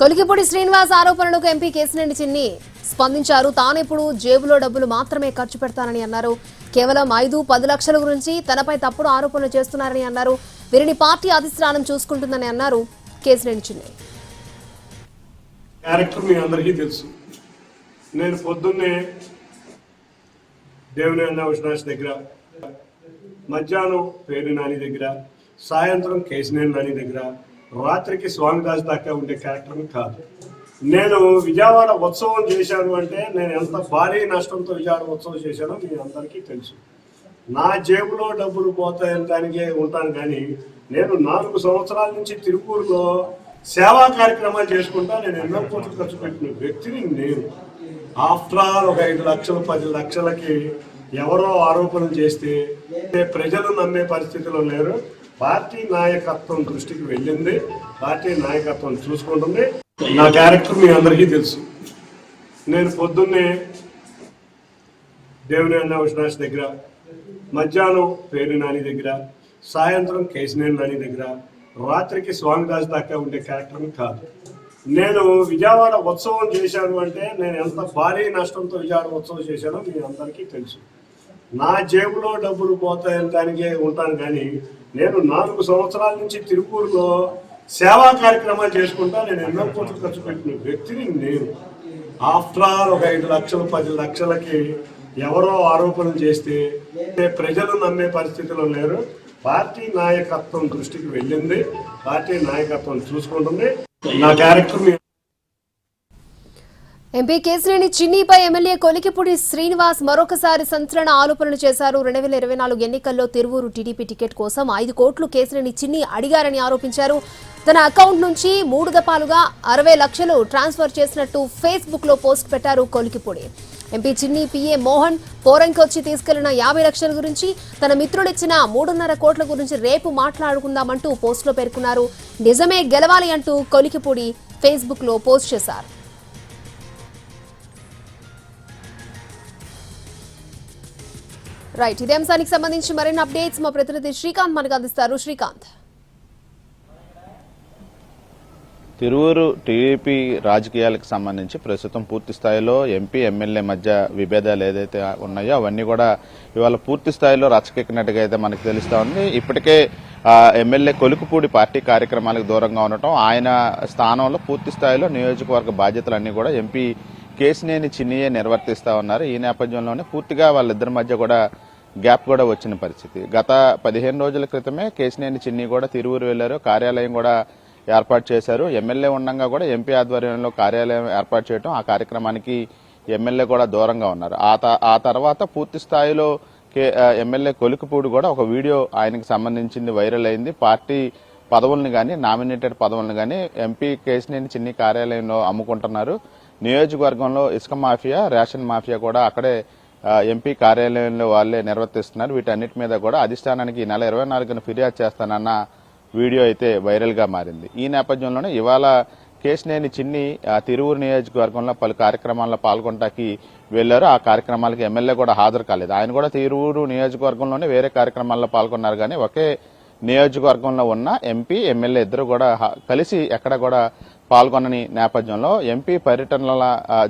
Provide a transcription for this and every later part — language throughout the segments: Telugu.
కొలికిపూడి శ్రీనివాస్ ఆరోపణలకు ఎంపీ కేశినేని చిన్ని స్పందించారు. తానెప్పుడు జేబులో డబ్బులు మాత్రమే ఖర్చు పెడతానని అన్నారు. కేవలం 5-10 లక్షల గురించి తనపై తప్పుడు ఆరోపణలు చేస్తున్నారని అన్నారు. వీరిని పార్టీ అధిష్టానం చూసుకుంటుందని అన్నారు కేశినేని చిన్ని. క్యారెక్టర్ మీ అందరికీ తెలుసు. నేను పొద్దున్నే దేవినేని అవినాష్ దగ్గర, మధ్యాహ్నం పేరు నాని దగ్గర, సాయంత్రం కేశినేని నాని దగ్గర, రాత్రికి స్వామిదాస్ దాకా ఉండే క్యారెక్టర్ కాదు. నేను విజయవాడ ఉత్సవం చేశాను అంటే నేను ఎంత భారీ నష్టంతో విజయవాడ ఉత్సవం చేశానో మీ అందరికీ తెలుసు. నా జేబులో డబ్బులు పోతాయని దానికే ఉంటాను, కానీ నేను 4 సంవత్సరాల నుంచి తిరుపూరులో సేవా కార్యక్రమాలు చేసుకుంటా నేను ఎన్నో కోట్లు ఖర్చు పెట్టిన వ్యక్తిని నేను. ఆఫ్టర్ ఆల్ ఒక 5 లక్షలు 10 లక్షలకి ఎవరో ఆరోపణలు చేస్తే ప్రజలు నమ్మే పరిస్థితిలో లేరు. పార్టీ నాయకత్వం దృష్టికి వెళ్ళింది, పార్టీ నాయకత్వం చూసుకుంటుంది. నా క్యారెక్టర్ మీ అందరికీ తెలుసు. నేను పొద్దున్నే దేవినేని అవినాష్ దగ్గర, మధ్యాహ్నం పేరు నాని దగ్గర, సాయంత్రం కేశినేని నాని దగ్గర, రాత్రికి స్వామిదాస్ దాకా ఉండే క్యారెక్టర్ కాదు. నేను విజయవాడ ఉత్సవం చేశాను అంటే నేను ఎంత భారీ నష్టంతో విజయవాడ ఉత్సవం చేశానో మీ అందరికీ తెలుసు. నా జేబులో డబ్బులు పోతాయని దానికే ఉంటాను, కానీ నేను 4 సంవత్సరాల నుంచి తిరుపూరులో సేవా కార్యక్రమాలు చేసుకుంటా నేను ఎన్నో కోట్లు ఖర్చు పెట్టిన వ్యక్తిని నేను. ఆఫ్టర్ ఆల్ ఒక 5 లక్షలు 10 లక్షలకి ఎవరో ఆరోపణలు చేస్తే ప్రజలు నమ్మే పరిస్థితిలో లేరు. పార్టీ నాయకత్వం దృష్టికి వెళ్ళింది, పార్టీ నాయకత్వం చూసుకుంటుంది. నా క్యారెక్టర్ ఎంపీ కేశినేని చిన్నిపై ఎమ్మెల్యే కొలికిపూడి శ్రీనివాస్ మరొకసారి సంచలన ఆరోపణలు చేశారు. 2024 ఎన్నికల్లో తిరువూరు టీడీపీ టికెట్ కోసం 5 కోట్లు కేశినేని చిన్ని అడిగారని ఆరోపించారు. తన అకౌంట్ నుంచి 3 దఫాలుగా 60 లక్షలు ట్రాన్స్ఫర్ చేసినట్టు ఫేస్బుక్ లో పోస్ట్ పెట్టారు కొలికిపూడి. ఎంపీ చిన్ని పిఏ మోహన్ పోరంకొచ్చి తీసుకెళ్లిన 50 లక్షల గురించి, తన మిత్రుడిచ్చిన 3.5 కోట్ల గురించి రేపు మాట్లాడుకుందామంటూ పోస్ట్ లో పేర్కొన్నారు. నిజమే గెలవాలి అంటూ కొలికిపూడి ఫేస్బుక్ లో పోస్ట్ చేశారు. రైట్, ఇదే అంశానికి సంబంధించి మరిన్ని అప్డేట్స్ మా ప్రతినిధి శ్రీకాంత్ మనకు అందిస్తారు. శ్రీకాంత్, తిరువూరు టీడీపీ రాజకీయాలకు సంబంధించి ప్రస్తుతం పూర్తి స్థాయిలో ఎంపీ ఎమ్మెల్యే మధ్య విభేదాలు ఏదైతే ఉన్నాయో అవన్నీ కూడా ఇవాళ పూర్తి స్థాయిలో రచ్చకెక్కినట్టుగా అయితే మనకు తెలుస్తా ఉంది. ఇప్పటికే ఎమ్మెల్యే కొలికిపూడి పార్టీ కార్యక్రమాలకు దూరంగా ఉండటం, ఆయన స్థానంలో పూర్తి స్థాయిలో నియోజకవర్గ బాధ్యతలన్నీ కూడా ఎంపీ కేశినేని చిన్నియే నిర్వర్తిస్తా ఉన్నారు. ఈ నేపథ్యంలోనే పూర్తిగా వాళ్ళిద్దరి మధ్య కూడా గ్యాప్ కూడా వచ్చిన పరిస్థితి. గత 15 రోజుల క్రితమే కేశినేని చిన్ని కూడా తిరువూరు వెళ్లారు, కార్యాలయం కూడా ఏర్పాటు చేశారు. ఎమ్మెల్యే ఉండగా కూడా ఎంపీ ఆధ్వర్యంలో కార్యాలయం ఏర్పాటు చేయడం, ఆ కార్యక్రమానికి ఎమ్మెల్యే కూడా దూరంగా ఉన్నారు. ఆ తర్వాత పూర్తి స్థాయిలో ఎమ్మెల్యే కొలికిపూడి కూడా ఒక వీడియో ఆయనకు సంబంధించింది వైరల్ అయింది. పార్టీ పదవులను కానీ నామినేటెడ్ పదవులను కానీ ఎంపీ కేశినేని చిన్ని కార్యాలయంలో అమ్ముకుంటున్నారు. నియోజకవర్గంలో ఇసుక మాఫియా, రేషన్ మాఫియా కూడా అక్కడే ఎంపీ కార్యాలయంలో వాళ్లే నిర్వర్తిస్తున్నారు. వీటన్నిటి మీద కూడా అధిష్టానానికి ఈ నెల 24న ఫిర్యాదు చేస్తానన్న వీడియో అయితే వైరల్ గా మారింది. ఈ నేపథ్యంలోనే ఇవాళ కేశినేని చిన్ని తిరువూరు నియోజకవర్గంలో పలు కార్యక్రమాల్లో పాల్గొనడానికి వెళ్లారు. ఆ కార్యక్రమాలకు ఎమ్మెల్యే కూడా హాజరు కాలేదు. ఆయన కూడా తిరువూరు నియోజకవర్గంలోనే వేరే కార్యక్రమాల్లో పాల్గొన్నారు, కానీ ఒకే నియోజకవర్గంలో ఉన్న ఎంపీ ఎమ్మెల్యే ఇద్దరు కూడా కలిసి ఎక్కడ కూడా పాల్గొనని నేపథ్యంలో ఎంపీ పర్యటనల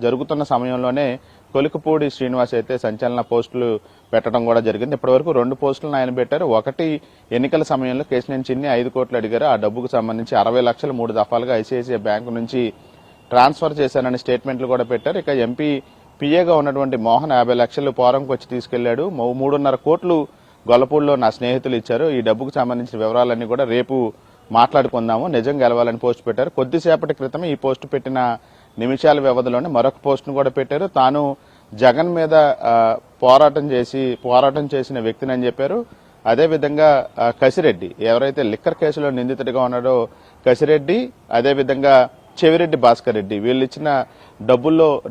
జరుగుతున్న సమయంలోనే కొలికిపూడి శ్రీనివాస్ అయితే సంచలన పోస్టులు పెట్టడం కూడా జరిగింది. ఇప్పటివరకు 2 పోస్టులను ఆయన పెట్టారు. ఒకటి, ఎన్నికల సమయంలో కేశినేని చిన్ని 5 కోట్లు అడిగారు. ఆ డబ్బుకు సంబంధించి 60 లక్షలు 3 దఫాలుగా ఐసిఐసిఐ బ్యాంకు నుంచి ట్రాన్స్ఫర్ చేశారని స్టేట్మెంట్లు కూడా పెట్టారు. ఇక ఎంపీ పిఏగా ఉన్నటువంటి మోహన్ 50 లక్షలు పోరంకి వచ్చి తీసుకెళ్లాడు. 3.5 కోట్లు గొల్లపూడిలో నా స్నేహితులు ఇచ్చారు. ఈ డబ్బుకు సంబంధించిన వివరాలన్నీ కూడా రేపు మాట్లాడుకుందాము, నిజం గెలవాలని పోస్ట్ పెట్టారు. కొద్దిసేపటి క్రితమే ఈ పోస్టు పెట్టిన నిమిషాల వ్యవధిలోనే మరొక పోస్టును కూడా పెట్టారు. తాను జగన్ మీద పోరాటం చేసిన వ్యక్తిని అని చెప్పారు. అదేవిధంగా కసిరెడ్డి, ఎవరైతే లిక్కర్ కేసులో నిందితుడిగా ఉన్నాడో కసిరెడ్డి, అదేవిధంగా చెవిరెడ్డి భాస్కర్ రెడ్డి, వీళ్ళు ఇచ్చిన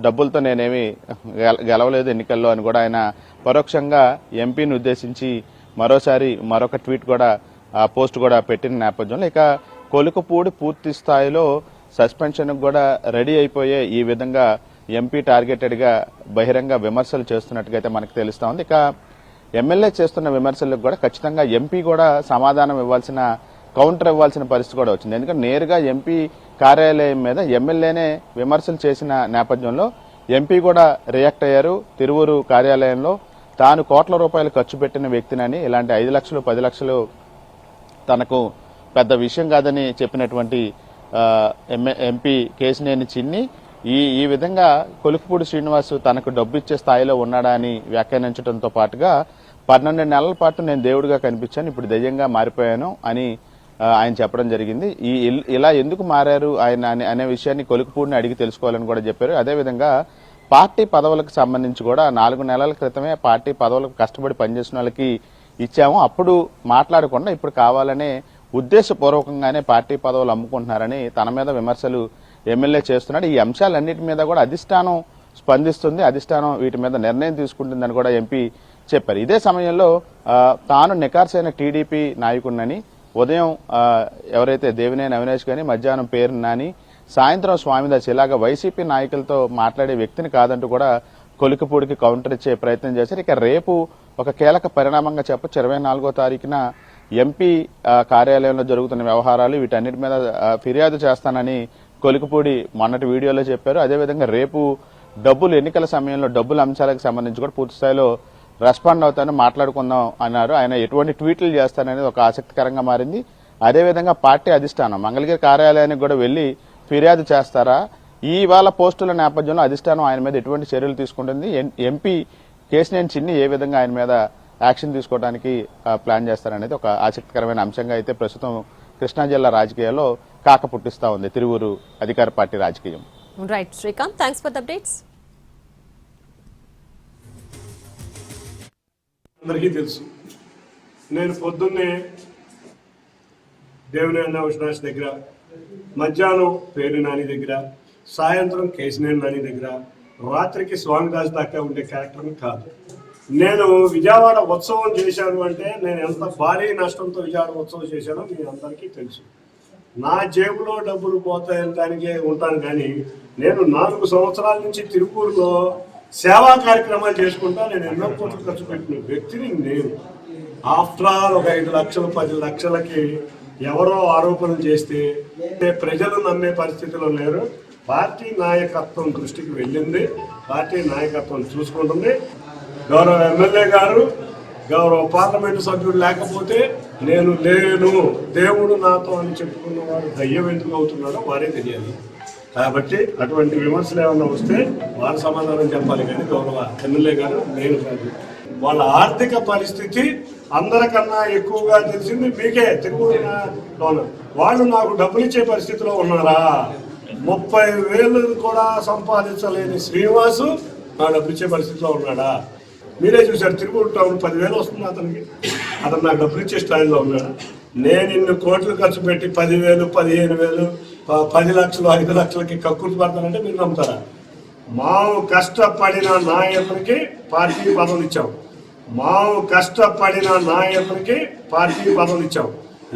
డబ్బులతో నేనేమి గెలవలేదు ఎన్నికల్లో అని కూడా ఆయన పరోక్షంగా ఎంపీని ఉద్దేశించి మరొక ట్వీట్ కూడా పోస్ట్ కూడా పెట్టిన నేపథ్యంలో ఇక కొలికిపూడి పూర్తి స్థాయిలో సస్పెన్షన్ కూడా రెడీ అయిపోయే ఈ విధంగా ఎంపీ టార్గెటెడ్ గా బహిరంగ విమర్శలు చేస్తున్నట్టుగా అయితే మనకు తెలుస్తా ఉంది. ఇక ఎమ్మెల్యే చేస్తున్న విమర్శలకు కూడా ఖచ్చితంగా ఎంపీ కూడా సమాధానం ఇవ్వాల్సిన కౌంటర్ ఇవ్వాల్సిన పరిస్థితి కూడా వచ్చింది. ఎందుకంటే నేరుగా ఎంపీ కార్యాలయం మీద ఎమ్మెల్యేనే విమర్శలు చేసిన నేపథ్యంలో ఎంపీ కూడా రియాక్ట్ అయ్యారు. తిరువూరు కార్యాలయంలో తాను కోట్ల రూపాయలు ఖర్చు పెట్టిన వ్యక్తినని, ఇలాంటి 5 లక్షలు 10 లక్షలు తనకు పెద్ద విషయం కాదని చెప్పినటువంటి ఎంపీ కేశినేని చిన్ని ఈ విధంగా కొలుకుపూడి శ్రీనివాస్ తనకు డబ్బు ఇచ్చే స్థాయిలో ఉన్నాడా అని వ్యాఖ్యానించడంతో పాటుగా 12 నెలల పాటు నేను దేవుడిగా కనిపించాను, ఇప్పుడు దెయ్యంగా మారిపోయాను అని ఆయన చెప్పడం జరిగింది. ఇలా ఎందుకు మారారు ఆయన అనే విషయాన్ని కొలుకుపూడిని అడిగి తెలుసుకోవాలని కూడా చెప్పారు. అదేవిధంగా పార్టీ పదవులకు సంబంధించి కూడా 4 నెలల క్రితమే పార్టీ పదవులకు కష్టపడి పనిచేసిన వాళ్ళకి ఇచ్చాము, అప్పుడు మాట్లాడకుండా ఇప్పుడు కావాలనే ఉద్దేశపూర్వకంగానే పార్టీ పదవులు అమ్ముకుంటున్నారని తన మీద విమర్శలు ఎమ్మెల్యే చేస్తున్నాడు. ఈ అంశాలన్నిటి మీద కూడా అధిష్టానం స్పందిస్తుంది, అధిష్టానం వీటి మీద నిర్ణయం తీసుకుంటుందని కూడా ఎంపీ చెప్పారు. ఇదే సమయంలో తాను నికార్సైన టీడీపీ నాయకుడినని, ఉదయం ఎవరైతే దేవినేని అవినాష్ గాని, మధ్యాహ్నం పేరు నాని, సాయంత్రం స్వామిదాస్ ఇలాగా వైసీపీ నాయకులతో మాట్లాడే వ్యక్తిని కాదంటూ కూడా కొలికపూడికి కౌంటర్ ఇచ్చే ప్రయత్నం చేశారు. ఇక రేపు ఒక కీలక పరిణామంగా చెప్పొచ్చు. 24వ తారీఖున ఎంపీ కార్యాలయంలో జరుగుతున్న వ్యవహారాలు వీటన్నిటి మీద ఫిర్యాదు చేస్తానని కొలికపూడి మొన్నటి వీడియోలో చెప్పారు. అదేవిధంగా రేపు ఎన్నికల సమయంలో డబ్బుల అంశాలకు సంబంధించి కూడా పూర్తి స్థాయిలో రెస్పాండ్ అవుతాను, మాట్లాడుకుందాం అన్నారు. ఆయన ఎటువంటి ట్వీట్లు చేస్తాననేది ఒక ఆసక్తికరంగా మారింది. అదేవిధంగా పార్టీ అధిష్టానం మంగళగిరి కార్యాలయానికి కూడా వెళ్లి ఫిర్యాదు చేస్తారా, ఇవాళ పోస్టుల నేపథ్యంలో అధిష్టానం ఆయన మీద ఎటువంటి చర్యలు తీసుకుంటుంది, ఎంపీ కేశినేని చిన్ని ఏ విధంగా ఆయన మీద యాక్షన్ తీసుకోవడానికి ప్లాన్ చేస్తారనేది ఒక ఆసక్తికరమైన అంశంగా అయితే ప్రస్తుతం కృష్ణా జిల్లా రాజకీయాల్లో కాక పుట్టిస్తా ఉంది తిరువూరు అధికార పార్టీ రాజకీయం. Right Srikanth, thanks for the updates. అందరికీ తెలుసు, నేను పొద్దున్నే దేవినేని అవినాష్ దగ్గర, మధ్యాహ్నం పేరు నాని దగ్గర, సాయంత్రం కేశినేని నాని దగ్గర, రాత్రికి స్వామిదాస్ దాకా ఉండే క్యారెక్టర్ని కాదు. నేను విజయవాడ ఉత్సవం చేశాను అంటే నేను ఎంత భారీ నష్టంతో విజయవాడ ఉత్సవం చేశానో మీ అందరికీ తెలుసు. నా జేబులో డబ్బులు పోతాయని దానికే ఉంటాను, కానీ నేను 4 సంవత్సరాల నుంచి తిరుపూరులో సేవా కార్యక్రమాలు చేసుకుంటా నేను ఎన్నో కోట్లు ఖర్చు పెట్టిన వ్యక్తిని నేను. ఆఫ్టర్ ఆల్ ఒక 5 లక్షలు 10 లక్షలకి ఎవరో ఆరోపణలు చేస్తే ప్రజలు నమ్మే పరిస్థితిలో లేరు. పార్టీ నాయకత్వం దృష్టికి వెళ్ళింది, పార్టీ నాయకత్వం చూసుకుంటుంది. గౌరవ ఎమ్మెల్యే గారు, గౌరవ పార్లమెంటు సభ్యుడు లేకపోతే నేను లేను, దేవుడు నాతో అని చెప్పుకున్నవాడు దయ్యం ఎందుకు అవుతున్నాడో వారే తెలియాలి. కాబట్టి అటువంటి విమర్శలు ఏమన్నా వస్తే వారు సమాధానం చెప్పాలి, కానీ గౌరవ ఎమ్మెల్యే గారు నేను కాదు. వాళ్ళ ఆర్థిక పరిస్థితి అందరికన్నా ఎక్కువగా తెలిసింది మీకే. తిరుమల వాళ్ళు నాకు డబ్బులు ఇచ్చే పరిస్థితిలో ఉన్నారా? 30,000 కూడా సంపాదించలేని శ్రీనివాసు నా డబ్బులు ఇచ్చే పరిస్థితిలో ఉన్నాడా? మీరే చూశారు, తిరుపూరు టౌన్ 10,000 వస్తుంది అతనికి, అతను నాకు డబ్బులు ఇచ్చే స్థాయిలో ఉన్నాడా? నేను ఇన్ని కోట్లు ఖర్చు పెట్టి 10,000 15,000 10 లక్షలు 5 లక్షలకి కక్కుర్తి పడతానంటే మీరు నమ్ముతారా? మాము కష్టపడిన నాయకుడికి పార్టీ పదవులు ఇచ్చాం, మాము కష్టపడిన నాయకుడికి పార్టీ పదవులు ఇచ్చాం.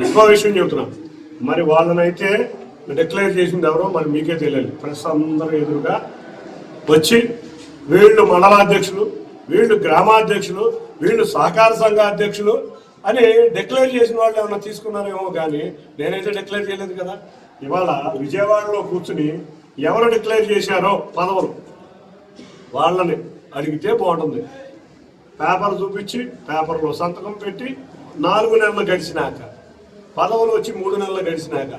ఇంకో విషయం చెబుతున్నాం, మరి వాళ్ళనైతే డిక్లేర్ చేసింది ఎవరో మరి మీకే తెలియాలి. ప్రెస్ అందరూ ఎదురుగా వచ్చి వీళ్ళు మండలాధ్యక్షులు, వీళ్ళు గ్రామాధ్యక్షులు, వీళ్ళు సహకార సంఘ అధ్యక్షులు అని డిక్లేర్ చేసిన వాళ్ళు ఏమన్నా తీసుకున్నారేమో, కానీ నేనైతే డిక్లేర్ చేయలేదు కదా. ఇవాళ విజయవాడలో కూర్చుని ఎవరు డిక్లేర్ చేశారో పదవులు వాళ్ళని అడిగితే బాగుంటుంది. పేపర్ చూపించి పేపర్లో సంతకం పెట్టి 4 నెలలు గడిచినాక, పదవులు వచ్చి 3 నెలలు గడిచినాక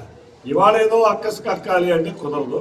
ఇవాళ ఏదో అక్కసి కక్కాలి అంటే కుదరదు.